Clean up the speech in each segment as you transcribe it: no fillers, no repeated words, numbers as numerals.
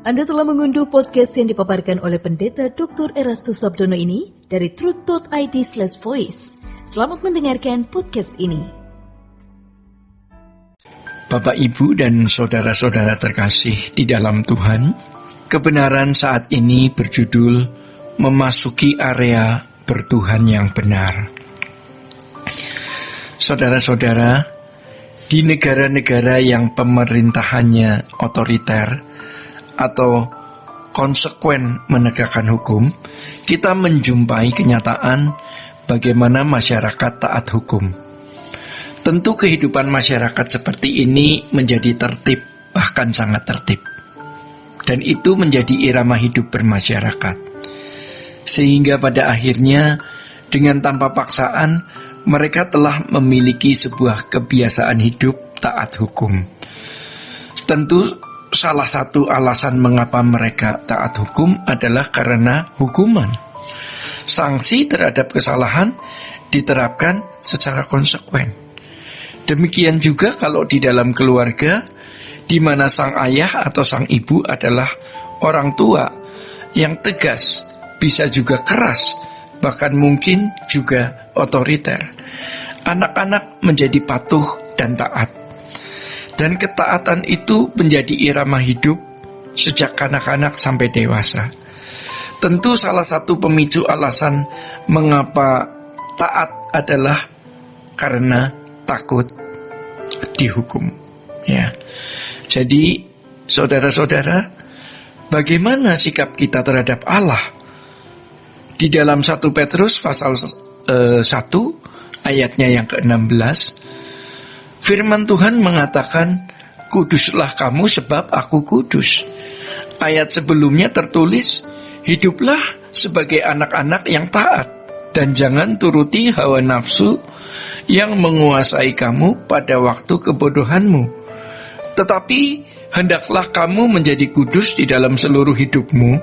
Anda telah mengunduh podcast yang dipaparkan oleh Pendeta Dr. Erastus Sabdono ini dari truth.id/voice. Selamat mendengarkan podcast ini. Bapak, Ibu, dan saudara-saudara terkasih di dalam Tuhan, kebenaran saat ini berjudul Memasuki Area Bertuhan yang Benar. Saudara-saudara, di negara-negara yang pemerintahannya otoriter atau konsekuen menegakkan hukum, kita menjumpai kenyataan bagaimana masyarakat taat hukum. Tentu kehidupan masyarakat seperti ini menjadi tertib, bahkan sangat tertib. Dan itu menjadi irama hidup bermasyarakat. Sehingga pada akhirnya, dengan tanpa paksaan, mereka telah memiliki sebuah kebiasaan hidup taat hukum. Tentu salah satu alasan mengapa mereka taat hukum adalah karena hukuman. Sanksi terhadap kesalahan diterapkan secara konsekuen. Demikian juga kalau di dalam keluarga, di mana sang ayah atau sang ibu adalah orang tua yang tegas, bisa juga keras, bahkan mungkin juga otoriter. Anak-anak menjadi patuh dan taat. Dan ketaatan itu menjadi irama hidup sejak kanak-kanak sampai dewasa. Tentu salah satu pemicu alasan mengapa taat adalah karena takut dihukum. Ya. Jadi, saudara-saudara, bagaimana sikap kita terhadap Allah? Di dalam 1 Petrus pasal 1 ayatnya yang ke-16, firman Tuhan mengatakan, "Kuduslah kamu sebab aku kudus." Ayat sebelumnya tertulis, "Hiduplah sebagai anak-anak yang taat, dan jangan turuti hawa nafsu yang menguasai kamu pada waktu kebodohanmu. Tetapi hendaklah kamu menjadi kudus di dalam seluruh hidupmu,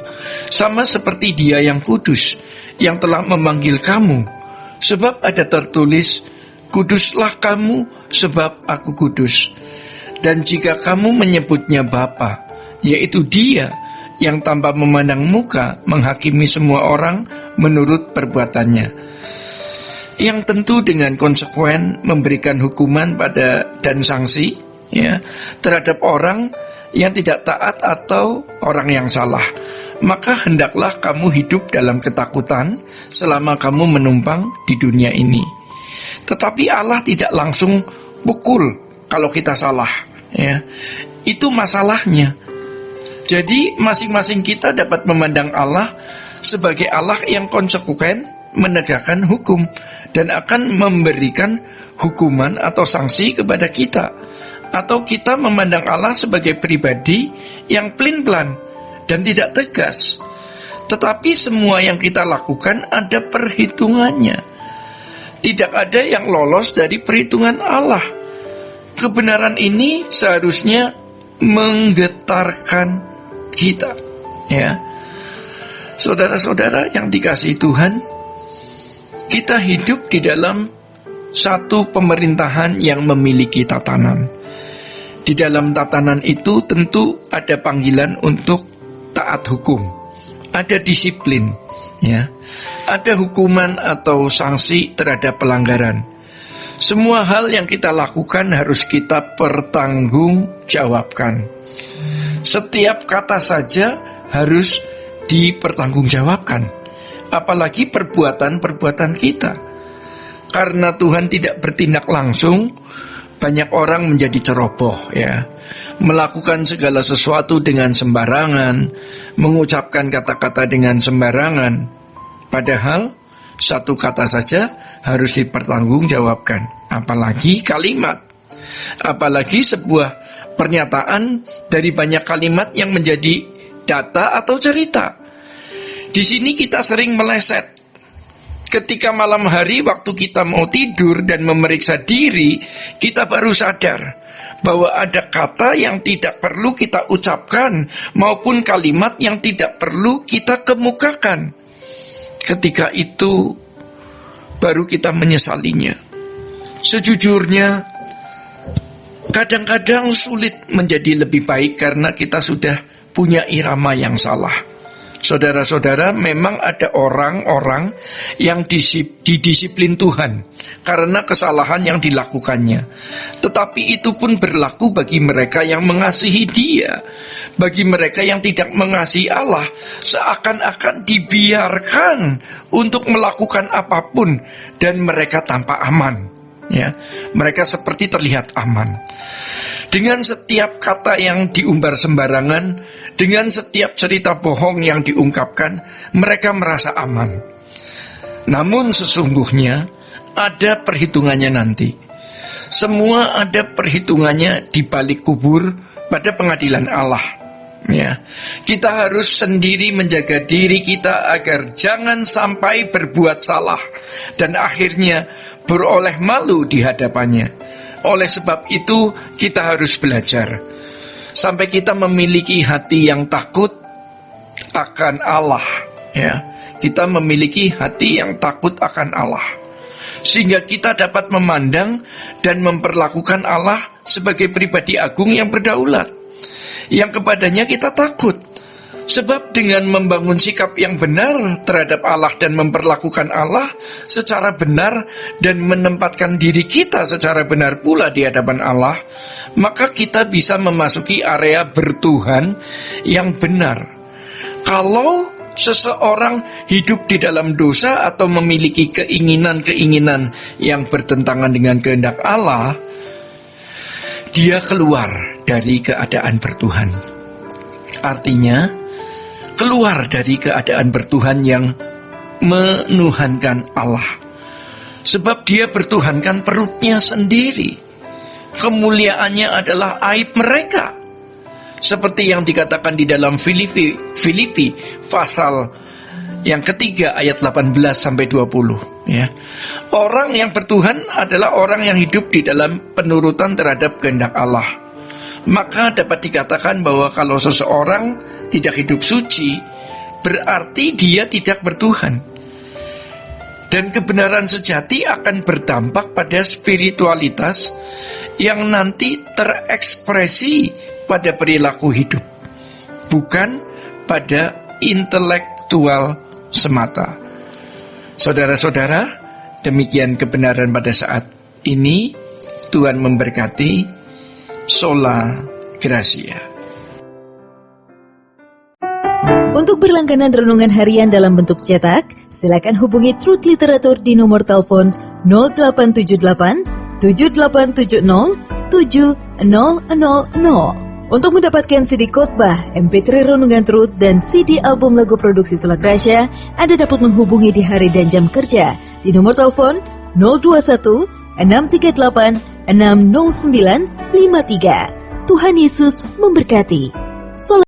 sama seperti Dia yang kudus, yang telah memanggil kamu. Sebab ada tertulis, kuduslah kamu sebab aku kudus. Dan jika kamu menyebutnya Bapa, yaitu Dia yang tanpa memandang muka menghakimi semua orang menurut perbuatannya." Yang tentu dengan konsekuen memberikan hukuman dan sanksi ya, terhadap orang yang tidak taat atau orang yang salah. Maka hendaklah kamu hidup dalam ketakutan selama kamu menumpang di dunia ini. Tetapi Allah tidak langsung pukul kalau kita salah ya. Itu masalahnya. Jadi masing-masing kita dapat memandang Allah sebagai Allah yang konsekuen menegakkan hukum dan akan memberikan hukuman atau sanksi kepada kita. Atau kita memandang Allah sebagai pribadi yang pelin-pelan dan tidak tegas. Tetapi semua yang kita lakukan ada perhitungannya. Tidak ada yang lolos dari perhitungan Allah. Kebenaran ini seharusnya menggetarkan kita ya. Saudara-saudara yang dikasihi Tuhan, kita hidup di dalam satu pemerintahan yang memiliki tatanan. Di dalam tatanan itu tentu ada panggilan untuk taat hukum. Ada disiplin, ya. Ada hukuman atau sanksi terhadap pelanggaran. Semua hal yang kita lakukan harus kita pertanggungjawabkan. Setiap kata saja harus dipertanggungjawabkan. Apalagi perbuatan-perbuatan kita. Karena Tuhan tidak bertindak langsung, banyak orang menjadi ceroboh ya. Melakukan segala sesuatu dengan sembarangan, mengucapkan kata-kata dengan sembarangan. Padahal satu kata saja harus dipertanggungjawabkan. Apalagi kalimat. Apalagi sebuah pernyataan dari banyak kalimat yang menjadi data atau cerita. Di sini kita sering meleset. Ketika malam hari waktu kita mau tidur dan memeriksa diri, kita baru sadar bahwa ada kata yang tidak perlu kita ucapkan maupun kalimat yang tidak perlu kita kemukakan. Ketika itu baru kita menyesalinya. Sejujurnya kadang-kadang sulit menjadi lebih baik karena kita sudah punya irama yang salah. Saudara-saudara, memang ada orang-orang yang didisiplin Tuhan karena kesalahan yang dilakukannya. Tetapi itu pun berlaku bagi mereka yang mengasihi Dia. Bagi mereka yang tidak mengasihi Allah, seakan-akan dibiarkan untuk melakukan apapun dan mereka tampak aman. Ya, mereka seperti terlihat aman. Dengan setiap kata yang diumbar sembarangan, dengan setiap cerita bohong yang diungkapkan, mereka merasa aman. Namun sesungguhnya ada perhitungannya nanti. Semua ada perhitungannya di balik kubur pada pengadilan Allah. Ya, kita harus sendiri menjaga diri kita agar jangan sampai berbuat salah dan akhirnya beroleh malu di hadapannya. Oleh sebab itu kita harus belajar sampai kita memiliki hati yang takut akan Allah. Ya, kita memiliki hati yang takut akan Allah, sehingga kita dapat memandang dan memperlakukan Allah sebagai pribadi agung yang berdaulat, yang kepadanya kita takut. Sebab dengan membangun sikap yang benar terhadap Allah dan memperlakukan Allah secara benar dan menempatkan diri kita secara benar pula di hadapan Allah, maka kita bisa memasuki area bertuhan yang benar. Kalau seseorang hidup di dalam dosa atau memiliki keinginan-keinginan yang bertentangan dengan kehendak Allah, dia keluar dari keadaan bertuhan. Artinya, keluar dari keadaan bertuhan yang menuhankan Allah. Sebab dia bertuhankan perutnya sendiri. Kemuliaannya adalah aib mereka. Seperti yang dikatakan di dalam Filipi pasal yang ketiga ayat 18-20. Ya. Orang yang bertuhan adalah orang yang hidup di dalam penurutan terhadap kehendak Allah. Maka dapat dikatakan bahwa kalau seseorang tidak hidup suci, berarti dia tidak bertuhan. Dan kebenaran sejati akan berdampak pada spiritualitas yang nanti terekspresi pada perilaku hidup, bukan pada intelektual semata. Saudara-saudara, demikian kebenaran pada saat ini. Tuhan memberkati. Sola Gracia. Untuk berlangganan renungan harian dalam bentuk cetak, silakan hubungi Truth Literatur di nomor telepon 0878 7870 7000. Untuk mendapatkan CD khotbah, MP3 renungan Truth, dan CD album lagu produksi Sola Gracia, Anda dapat menghubungi di hari dan jam kerja di nomor telepon 021 638 60953. Tuhan Yesus memberkati.